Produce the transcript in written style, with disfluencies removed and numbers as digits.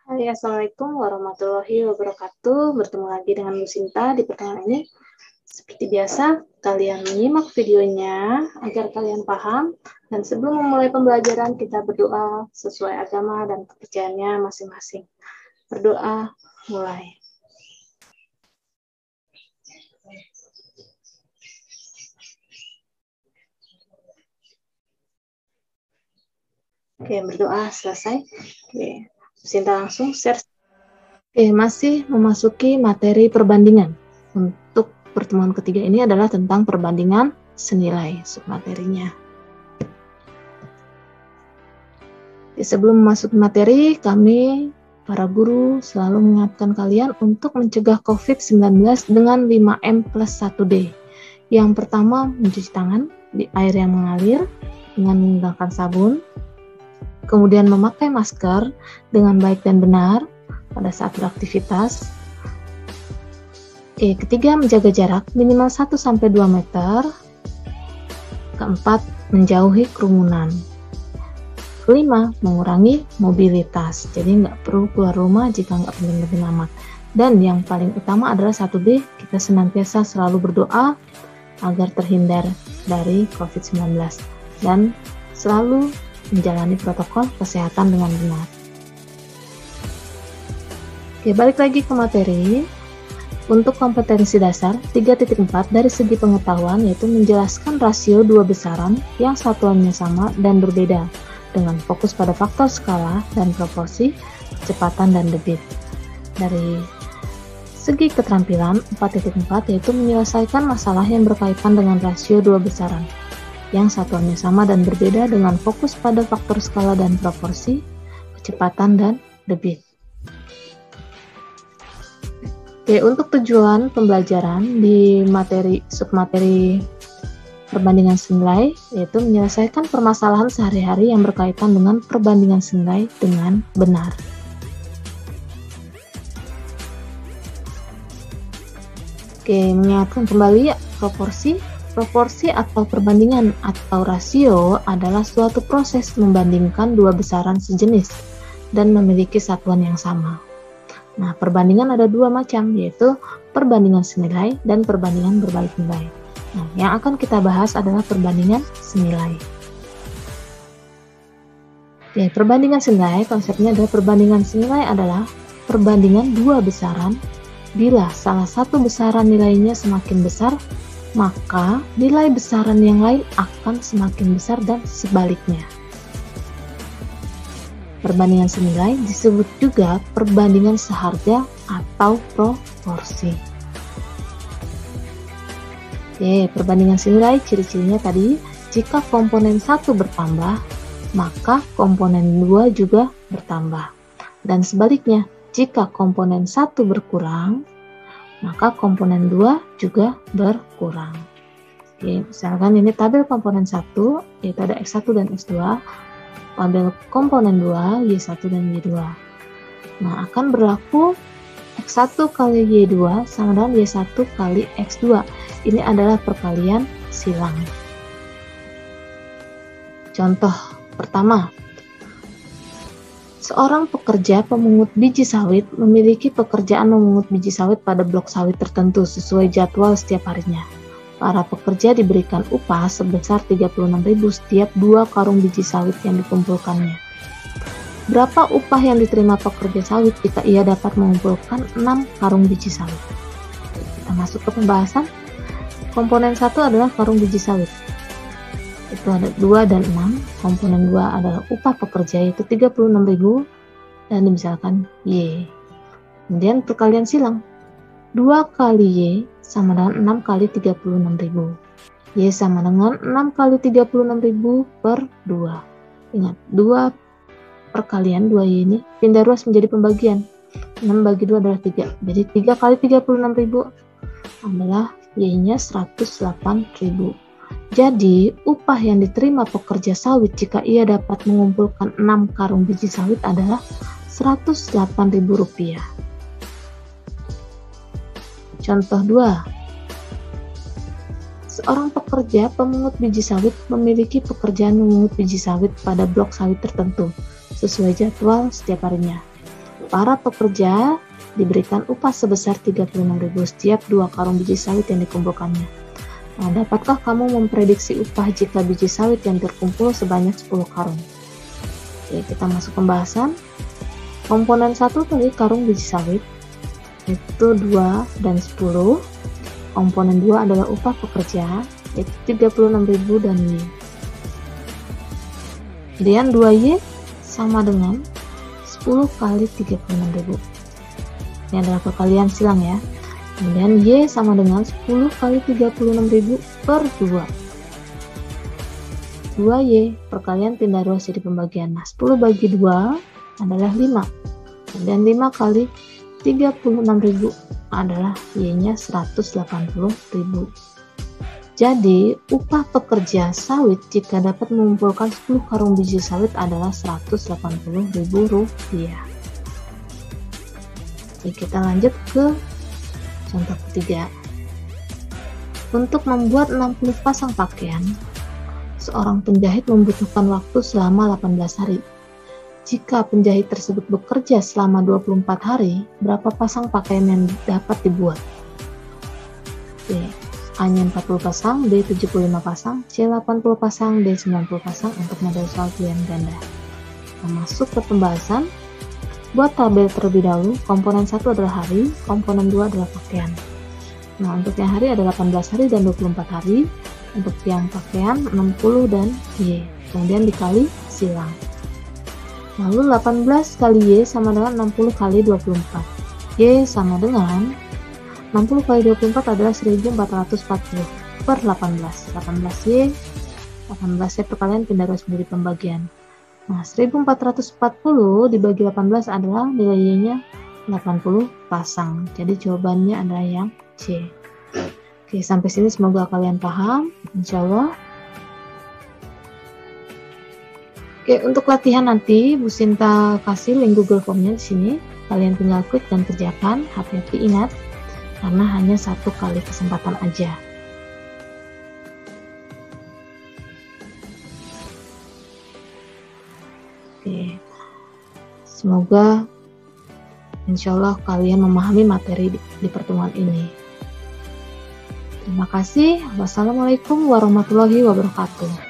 Hai, Assalamualaikum warahmatullahi wabarakatuh. Bertemu lagi dengan Bu Sinta di pertemuan ini. Seperti biasa, kalian menyimak videonya agar kalian paham. Dan sebelum memulai pembelajaran, kita berdoa sesuai agama dan kepercayaannya masing-masing. Berdoa, mulai. Oke, berdoa selesai. Oke, Bu Sinta langsung share. Oke, masih memasuki materi perbandingan. Untuk pertemuan ketiga ini adalah tentang perbandingan senilai submaterinya. Sebelum masuk materi, kami para guru selalu mengingatkan kalian untuk mencegah COVID-19 dengan 5M plus 1D. Yang pertama, mencuci tangan di air yang mengalir dengan menggunakan sabun. Kemudian memakai masker dengan baik dan benar pada saat beraktivitas. Ketiga, menjaga jarak minimal 1-2 meter. Keempat, menjauhi kerumunan. Kelima, mengurangi mobilitas. Jadi nggak perlu keluar rumah jika nggak penting-penting amat. Dan yang paling utama adalah 1D, kita senantiasa selalu berdoa agar terhindar dari COVID-19 dan selalu menjalani protokol kesehatan dengan benar. Balik lagi ke materi. Untuk kompetensi dasar 3.4 dari segi pengetahuan yaitu menjelaskan rasio dua besaran yang satuannya sama dan berbeda dengan fokus pada faktor skala dan proporsi, kecepatan dan debit. Dari segi keterampilan 4.4 yaitu menyelesaikan masalah yang berkaitan dengan rasio dua besaran yang satuannya sama dan berbeda dengan fokus pada faktor skala dan proporsi, kecepatan dan debit. Untuk tujuan pembelajaran di submateri perbandingan senilai yaitu menyelesaikan permasalahan sehari-hari yang berkaitan dengan perbandingan senilai dengan benar. Mengingatkan kembali proporsi atau perbandingan atau rasio adalah suatu proses membandingkan dua besaran sejenis dan memiliki satuan yang sama. Nah, perbandingan ada dua macam, yaitu perbandingan senilai dan perbandingan berbalik nilai. Nah, yang akan kita bahas adalah perbandingan senilai. Perbandingan senilai, konsepnya adalah perbandingan senilai adalah perbandingan dua besaran. Bila salah satu besaran nilainya semakin besar, maka nilai besaran yang lain akan semakin besar dan sebaliknya. Perbandingan senilai disebut juga perbandingan seharga atau proporsi. Perbandingan senilai ciri-cirinya tadi, jika komponen 1 bertambah, maka komponen 2 juga bertambah. Dan sebaliknya, jika komponen 1 berkurang, maka komponen 2 juga berkurang. Misalkan ini tabel komponen 1, yaitu ada X1 dan X2. Tabel komponen 2, Y1 dan Y2. Nah, akan berlaku X1 kali Y2 sama dengan Y1 kali X2. Ini adalah perkalian silang. Contoh pertama. Seorang pekerja pemungut biji sawit memiliki pekerjaan memungut biji sawit pada blok sawit tertentu sesuai jadwal setiap harinya. Para pekerja diberikan upah sebesar 36.000 setiap 2 karung biji sawit yang dikumpulkannya. Berapa upah yang diterima pekerja sawit jika ia dapat mengumpulkan 6 karung biji sawit? Kita masuk ke pembahasan. Komponen 1 adalah karung biji sawit. Itu ada 2 dan 6. Komponen 2 adalah upah pekerja yaitu 36.000 dan misalkan Y. Kemudian perkalian silang. 2 kali Y sama dengan 6 kali 36.000. Y sama dengan 6 kali 36.000 per 2. Ingat, 2 perkalian 2Y ini pindah ruas menjadi pembagian. 6 bagi 2 adalah 3. Jadi 3 kali 36.000 adalah Y-nya 108.000. Jadi, upah yang diterima pekerja sawit jika ia dapat mengumpulkan 6 karung biji sawit adalah Rp108.000. Contoh 2. Seorang pekerja pemungut biji sawit memiliki pekerjaan memungut biji sawit pada blok sawit tertentu sesuai jadwal setiap harinya. Para pekerja diberikan upah sebesar 36.000 setiap 2 karung biji sawit yang dikumpulkannya. Nah, dapatkah kamu memprediksi upah jika biji sawit yang terkumpul sebanyak 10 karung? Oke, kita masuk pembahasan. Komponen 1 dari karung biji sawit itu 2 dan 10. Komponen 2 adalah upah pekerja, yaitu 36.000 dan Y. Kemudian 2Y sama dengan 10 kali 36.000. Ini adalah perkalian silang ya. Kemudian Y sama dengan 10 kali 36.000 per 2. 2Y perkalian pindah ruas jadi pembagian. Nah, 10 bagi 2 adalah 5. Kemudian 5 kali 36.000 adalah Y-nya 180.000. Jadi, upah pekerja sawit jika dapat mengumpulkan 10 karung biji sawit adalah Rp180.000. Oke, kita lanjut ke contoh ketiga. Untuk membuat 60 pasang pakaian, seorang penjahit membutuhkan waktu selama 18 hari. Jika penjahit tersebut bekerja selama 24 hari, berapa pasang pakaian yang dapat dibuat? Oke. A-nya 40 pasang, B 75 pasang, C 80 pasang, D 90 pasang untuk model soal pilihan ganda. Kita masuk ke pembahasan. Buat tabel terlebih dahulu, komponen 1 adalah hari, komponen 2 adalah pakaian. Nah, untuk yang hari ada 18 hari dan 24 hari, untuk yang pakaian 60 dan Y, kemudian dikali silang. Lalu 18 kali Y sama dengan 60 kali 24. Y sama dengan 60 kali 24 adalah 1440 per 18. 18Y perkalian pindah ruas menjadi pembagian. Nah, 1440 dibagi 18 adalah nilai Y-nya 80 pasang. Jadi jawabannya adalah yang C. Oke, sampai sini semoga kalian paham, insya Allah. Oke, untuk latihan nanti Bu Sinta kasih link Google Form-nya di sini. Kalian tinggal klik dan kerjakan. Hati-hati, ingat, karena hanya 1 kali kesempatan aja. Oke, semoga insya Allah kalian memahami materi di pertemuan ini. Terima kasih. Wassalamualaikum warahmatullahi wabarakatuh.